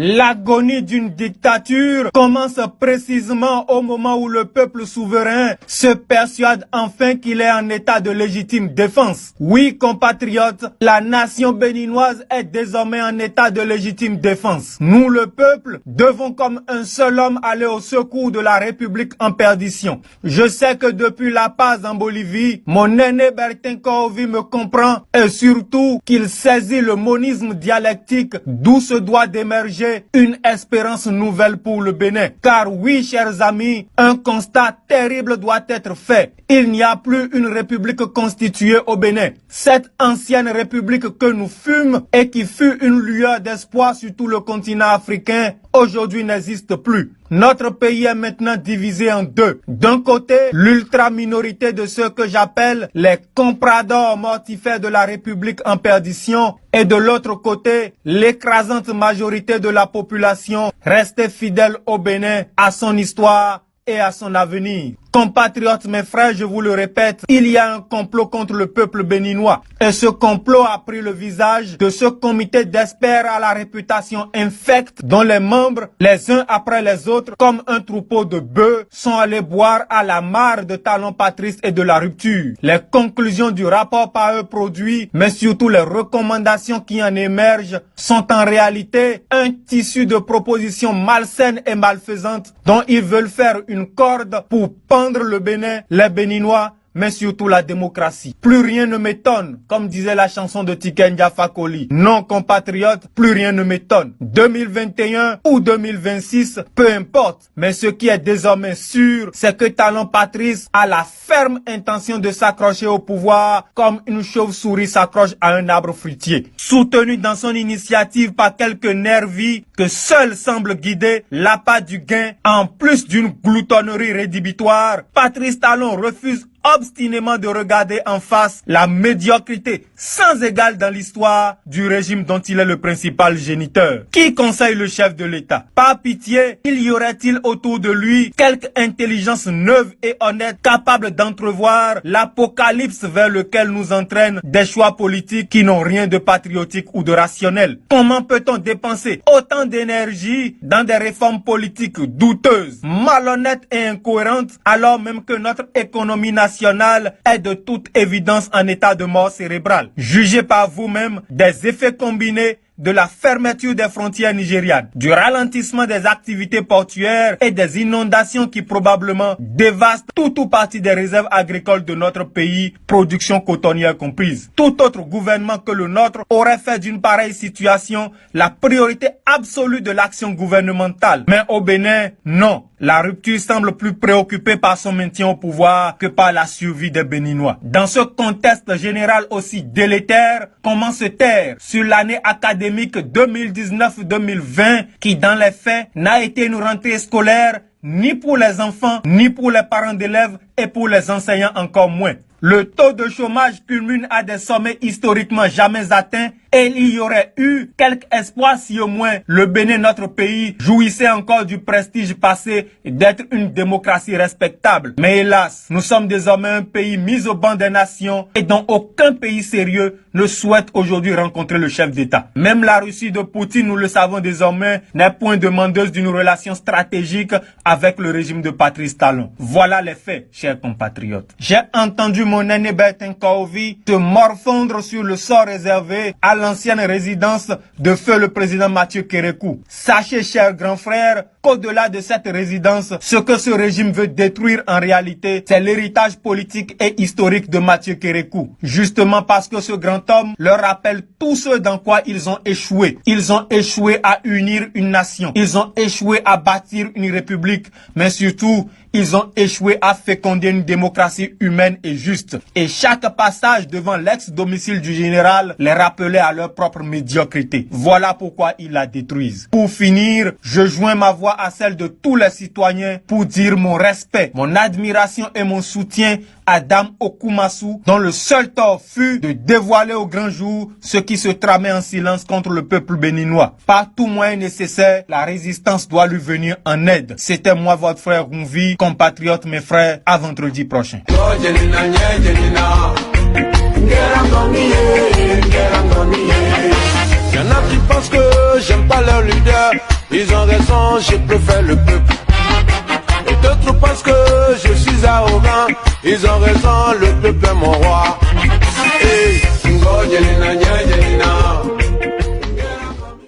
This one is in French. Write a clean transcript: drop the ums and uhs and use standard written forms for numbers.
L'agonie d'une dictature commence précisément au moment où le peuple souverain se persuade enfin qu'il est en état de légitime défense. Oui, compatriotes, la nation béninoise est désormais en état de légitime défense. Nous, le peuple, devons comme un seul homme aller au secours de la République en perdition. Je sais que depuis la paz en Bolivie, mon aîné Bertin Kohovi me comprend et surtout qu'il saisit le monisme dialectique d'où se doit d'émerger une espérance nouvelle pour le Bénin. Car oui, chers amis, un constat terrible doit être fait. Il n'y a plus une république constituée au Bénin. Cette ancienne république que nous fûmes et qui fut une lueur d'espoir sur tout le continent africain, aujourd'hui n'existe plus. Notre pays est maintenant divisé en deux. D'un côté, l'ultra-minorité de ceux que j'appelle les compradors mortifères de la République en perdition et de l'autre côté, l'écrasante majorité de la population restée fidèle au Bénin, à son histoire et à son avenir. Compatriotes, mes frères, je vous le répète, il y a un complot contre le peuple béninois. Et ce complot a pris le visage de ce comité d'experts à la réputation infecte dont les membres, les uns après les autres, comme un troupeau de bœufs, sont allés boire à la mare de Talon Patrice et de la rupture. Les conclusions du rapport par eux produit, mais surtout les recommandations qui en émergent, sont en réalité un tissu de propositions malsaines et malfaisantes dont ils veulent faire une corde pour pendre le Bénin, les Béninois, mais surtout la démocratie. Plus rien ne m'étonne, comme disait la chanson de Tiken Jah Fakoly. Non, compatriotes, plus rien ne m'étonne. 2021 ou 2026, peu importe. Mais ce qui est désormais sûr, c'est que Talon Patrice a la ferme intention de s'accrocher au pouvoir comme une chauve-souris s'accroche à un arbre fruitier. Soutenu dans son initiative par quelques nervis que seuls semblent guider l'appât du gain, en plus d'une gloutonnerie rédhibitoire, Patrice Talon refuse obstinément de regarder en face la médiocrité sans égale dans l'histoire du régime dont il est le principal géniteur. Qui conseille le chef de l'État? Par pitié, il y aurait-il autour de lui quelque intelligence neuve et honnête capable d'entrevoir l'apocalypse vers lequel nous entraînent des choix politiques qui n'ont rien de patriotique ou de rationnel? Comment peut-on dépenser autant d'énergie dans des réformes politiques douteuses, malhonnêtes et incohérentes alors même que notre économie nationale est de toute évidence en état de mort cérébrale? Jugez par vous-même des effets combinés de la fermeture des frontières nigérianes, du ralentissement des activités portuaires et des inondations qui probablement dévastent tout ou partie des réserves agricoles de notre pays, production cotonnière comprise. Tout autre gouvernement que le nôtre aurait fait d'une pareille situation la priorité absolue de l'action gouvernementale. Mais au Bénin, non. La rupture semble plus préoccupée par son maintien au pouvoir que par la survie des Béninois. Dans ce contexte général aussi délétère, comment se taire sur l'année académique 2019-2020 qui, dans les faits, n'a été une rentrée scolaire ni pour les enfants, ni pour les parents d'élèves et pour les enseignants encore moins. Le taux de chômage culmine à des sommets historiquement jamais atteints et il y aurait eu quelque espoir si au moins le Bénin, notre pays, jouissait encore du prestige passé d'être une démocratie respectable. Mais hélas, nous sommes désormais un pays mis au banc des nations et dont aucun pays sérieux ne souhaite aujourd'hui rencontrer le chef d'État. Même la Russie de Poutine, nous le savons désormais, n'est point demandeuse d'une relation stratégique avec le régime de Patrice Talon. Voilà les faits, chers compatriotes. J'ai entendu mon aîné Bertin Kohovi se morfondre sur le sort réservé à l'ancienne résidence de feu le président Mathieu Kérékou. Sachez, chers grands frères, qu'au-delà de cette résidence, ce que ce régime veut détruire en réalité, c'est l'héritage politique et historique de Mathieu Kérékou. Justement parce que ce grand homme leur rappelle tout ce dans quoi ils ont échoué. Ils ont échoué à unir une nation. Ils ont échoué à bâtir une république. Mais surtout, ils ont échoué à féconder une démocratie humaine et juste. Et chaque passage devant l'ex-domicile du général les rappelait à leur propre médiocrité. Voilà pourquoi ils la détruisent. Pour finir, je joins ma voix à celle de tous les citoyens pour dire mon respect, mon admiration et mon soutien à Dame Okumasu, dont le seul tort fut de dévoiler au grand jour ce qui se tramait en silence contre le peuple béninois. Par tout moyen nécessaire, la résistance doit lui venir en aide. C'était moi, votre frère Rumvi, compatriotes, mes frères, à vendredi prochain. Y'en a qui pensent que j'aime pas leur leader. Ils ont raison, je préfère le peuple. Et d'autres pensent que je suis arrogant. Ils ont raison.